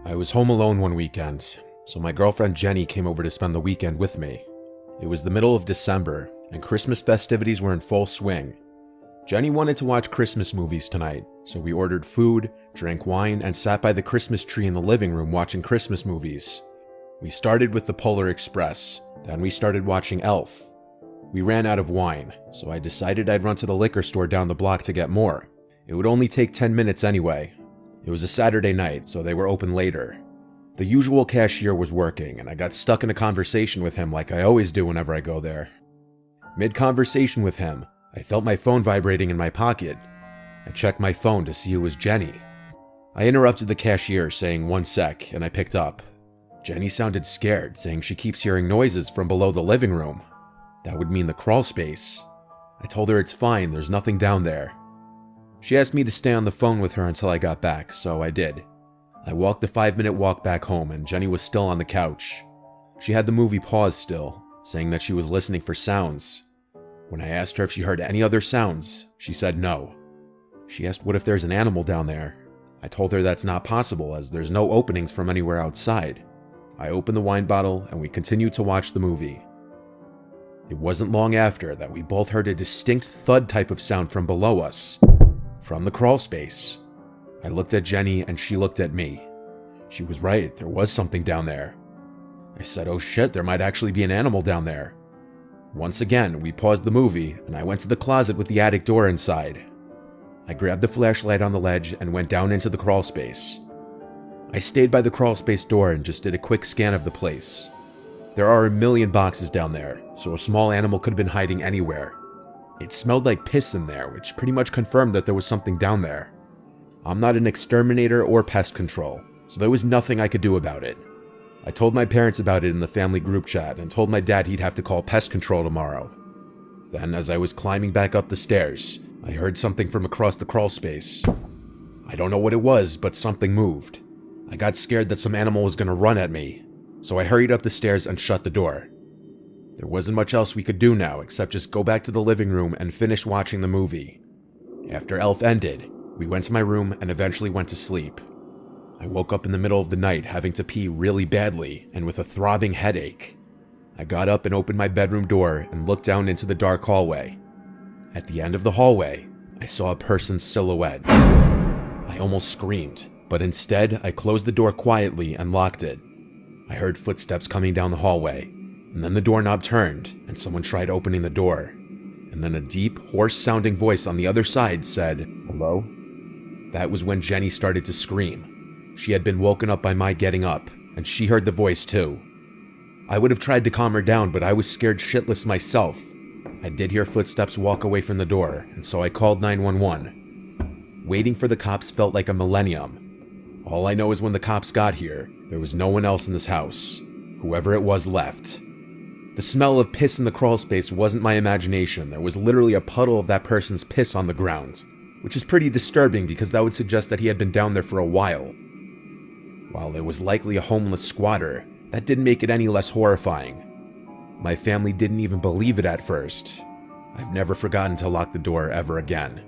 I was home alone one weekend, so my girlfriend Jenny came over to spend the weekend with me. It was the middle of December, and Christmas festivities were in full swing. Jenny wanted to watch Christmas movies tonight, so we ordered food, drank wine, and sat by the Christmas tree in the living room watching Christmas movies. We started with the Polar Express, then we started watching Elf. We ran out of wine, so I decided I'd run to the liquor store down the block to get more. It would only take 10 minutes anyway. It was a Saturday night, so they were open later. The usual cashier was working, and I got stuck in a conversation with him like I always do whenever I go there. Mid-conversation with him, I felt my phone vibrating in my pocket. I checked my phone to see it was Jenny. I interrupted the cashier saying 1 sec, and I picked up. Jenny sounded scared, saying she keeps hearing noises from below the living room. That would mean the crawl space. I told her it's fine, there's nothing down there. She asked me to stay on the phone with her until I got back, so I did. I walked the 5-minute walk back home and Jenny was still on the couch. She had the movie paused still, saying that she was listening for sounds. When I asked her if she heard any other sounds, she said no. She asked what if there's an animal down there. I told her that's not possible as there's no openings from anywhere outside. I opened the wine bottle and we continued to watch the movie. It wasn't long after that we both heard a distinct thud type of sound from below us. From the crawl space. I looked at Jenny and she looked at me. She was right, there was something down there. I said, oh shit, there might actually be an animal down there. Once again, we paused the movie and I went to the closet with the attic door inside. I grabbed the flashlight on the ledge and went down into the crawl space. I stayed by the crawl space door and just did a quick scan of the place. There are a million boxes down there, so a small animal could have been hiding anywhere. It smelled like piss in there, which pretty much confirmed that there was something down there. I'm not an exterminator or pest control, so there was nothing I could do about it. I told my parents about it in the family group chat and told my dad he'd have to call pest control tomorrow. Then, as I was climbing back up the stairs, I heard something from across the crawl space. I don't know what it was, but something moved. I got scared that some animal was going to run at me, so I hurried up the stairs and shut the door. There wasn't much else we could do now except just go back to the living room and finish watching the movie. After Elf ended, we went to my room and eventually went to sleep. I woke up in the middle of the night having to pee really badly and with a throbbing headache. I got up and opened my bedroom door and looked down into the dark hallway. At the end of the hallway, I saw a person's silhouette. I almost screamed, but instead I closed the door quietly and locked it. I heard footsteps coming down the hallway. And then the doorknob turned, and someone tried opening the door. And then a deep, hoarse-sounding voice on the other side said, "Hello?" That was when Jenny started to scream. She had been woken up by my getting up, and she heard the voice too. I would have tried to calm her down, but I was scared shitless myself. I did hear footsteps walk away from the door, and so I called 911. Waiting for the cops felt like a millennium. All I know is when the cops got here, there was no one else in this house. Whoever it was left. The smell of piss in the crawl space wasn't my imagination. There was literally a puddle of that person's piss on the ground, which is pretty disturbing because that would suggest that he had been down there for a while. While it was likely a homeless squatter, that didn't make it any less horrifying. My family didn't even believe it at first. I've never forgotten to lock the door ever again.